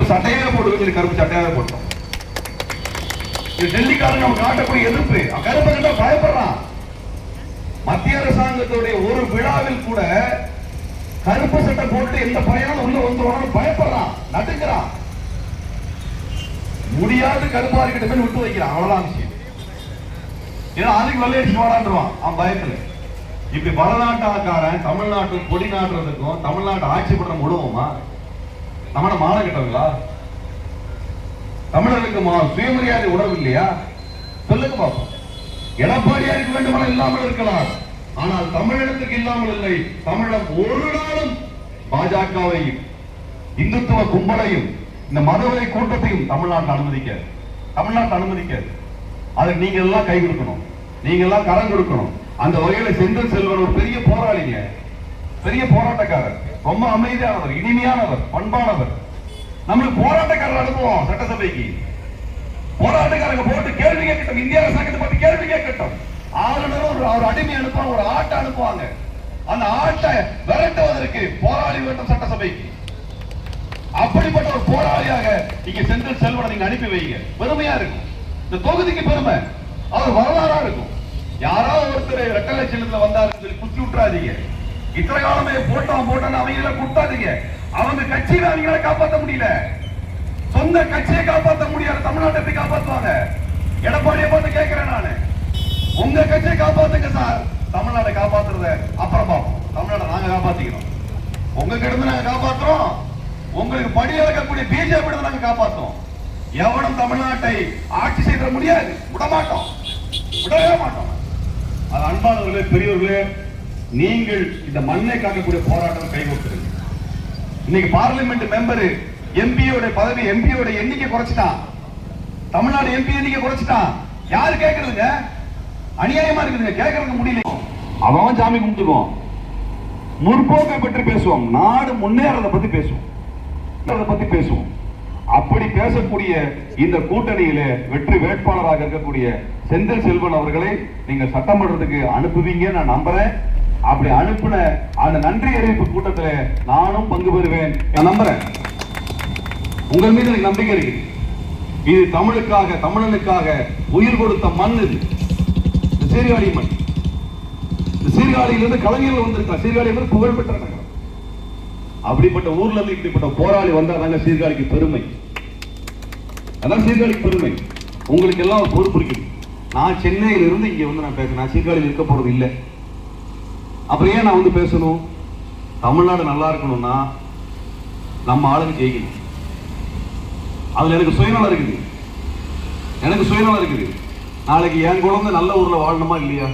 கருப்பு சட்டையாக போட்டு கருப்பு சட்டையாக போட்டோம். டெல்லிக்காரன் நம்ம காட்டக்கூடிய எதிர்ப்பு, கருப்பு கண்டா பயப்படுறான். மத்திய அரசாங்கத்துடைய ஒரு விழாவில் கூட கருப்பு சட்டை போட்டு எந்த பையனும் உள்ள வந்து பயப்படுறான், நடுங்கிறான். முடியாது கருப்பா இருக்கிட்ட விட்டு வைக்கிறான், அவ்வளவுதான் விஷயம். ஏன்னா அதுக்கு வெள்ளையடிச்சு வாடான்றான் அவன் பயத்துல. இப்படி வடநாட்டாக்காரன் தமிழ்நாட்டு கொடி நாட்டுறதுக்கும் தமிழ்நாட்டு ஆட்சி பண்ற முழுவதுமா நம்மள மாலை கட்டவங்களா? தமிழருக்கு சுயமரியாதை உணர்வு இல்லையா? சொல்லுங்க பாப்போம். எடப்பாடியாருக்கு வேண்டுமானால் இல்லாமல் இருக்கலாம், ஆனால் தமிழகத்துக்கு இல்லாமல் இல்லை. தமிழகம் ஒரு நாளும் பாஜகவையும் இந்துத்துவ கும்பலையும் இந்த மதவெறி கூட்டத்தையும் தமிழ்நாட்டில் அனுமதிக்காது. அதுக்கு நீங்க எல்லாம் கை கொடுக்கணும், நீங்க எல்லாம் கரம் கொடுக்கணும். அந்த வகையில செந்தில் செல்வன் ஒரு பெரிய போராளிங்க, பெரிய போராட்டக்காரர், ரொம்ப அமைதியானவர், இனிமையானவர், பண்பானவர். நம்மளுக்கு போராட்டக்காரர் அனுப்புவோம் சட்டசபைக்கு. போராட்டக்காரங்க போட்டு கேள்வி கேட்கட்டும், இந்திய அரசாங்கத்தை பத்தி கேள்வி கேட்கட்டும். ஆளுநரும் ஒரு அடிமை அனுப்புவாங்க, ஒரு ஆட்டை அனுப்புவாங்க. அந்த ஆட்டை விரட்டுவதற்கு போராளி வேண்டும் சட்டசபைக்கு. அப்படிப்பட்ட ஒரு போராளியாக இங்க செந்தில் செல்வனை நீங்க அனுப்பி வைங்க. பெருமையா இருக்கும், இந்த தொகுதிக்கு பெருமை, அவர் வரலாறா இருக்கும். யாராவது ஒருத்தர் ரெட்டலை சின்னத்துல வந்தாருன்னு சொல்லி குத்தி விட்டுறாதீங்க. இத்தனை காலமே போட்டான்னு அவங்கள குட்டாதீங்க. அவங்க கட்சியில அவங்கள காப்பாற்ற முடியல, சொந்த கட்சியை காப்பாற்ற முடியாது. தமிழ்நாட்டை காப்பாற்றுவாங்க. எடப்பாடியை பார்த்து கேட்கிறேன் நானு, உங்க கட்சியை காப்பாத்துங்க சார். தமிழ்நாட்டை காப்பாத்துறத அப்புறம் பார்ப்போம். தமிழ்நாட்டை நாங்க காப்பாத்திக்கிறோம், உங்க கிட்ட நாங்க காப்பாத்துறோம். உங்களுக்கு படி இறக்கக்கூடிய பிஜேபி நாங்க காப்பாற்றோம். எவனும் தமிழ்நாட்டை ஆட்சி செய்ய முடியாது, விடவே மாட்டோம். அது அன்பானவர்களே, பெரியவர்களே, நீங்கள் இந்த மண்ணை காக்கக்கூடிய போராட்டம் கைகொடுத்துருங்க. இன்னைக்கு பார்லிமெண்ட் மெம்பர் எம்பியோட பதவி, எம்பியோட எண்ணிக்கை குறைச்சிட்டான். தமிழ்நாடு எம்பி எண்ணிக்கை குறைச்சிட்டான். யாரு கேட்கறதுங்க? அநியாயமா இருக்குதுங்க, கேட்கறதுக்கு முடியல. அவன் சாமி கும்பிட்டுக்குவோம், முற்போக்கை பற்றி பேசுவோம், நாடு முன்னேறதை பத்தி பேசுவோம். அப்படி பேசக்கூடிய இந்த கூட்டணியில வெற்றி வேட்பாளராக இருக்கக்கூடிய செந்தில் செல்வன் அவர்களை நீங்க சட்டமன்றத்துக்கு அனுப்புவீங்க நான் நம்புறேன். அப்படி அனுப்பின அந்த நன்றி அறிவிப்பு கூட்டத்தில் நானும் பங்கு பெறுவேன் நம்புறேன். உங்கள் மீது எனக்கு நம்பிக்கை இருக்கு. இது தமிழுக்காக, தமிழனுக்காக உயிர் கொடுத்த மண். இது சீர்காழி மண். சீர்காழியிலிருந்து கலைஞர்கள் வந்திருக்காங்க. சீர்காழி புகழ்பெற்ற நகரம். அப்படிப்பட்ட ஊர்ல இருந்து இப்படிப்பட்ட போராளி வந்தாங்க சீர்காழிக்கு பெருமை. அதான் சீர்காழிக்கு பெருமை. உங்களுக்கு எல்லாம் ஒரு பொறுப்பு இருக்கு. நான் சென்னையில இருந்து இங்க வந்து நான் பேசுறேன், நான் சீர்காழியில் இருக்க போறது இல்லை. அப்புறம் ஏன் நான் வந்து பேசணும்? தமிழ்நாடு நல்லா இருக்கணும்னா நம்ம ஆளுங்க ஜெயிக்கணும். அதுல எனக்கு சுயநலம் இருக்குது. நாளைக்கு என் குழந்தை நல்ல ஊர்ல வாழணுமா இல்லையா?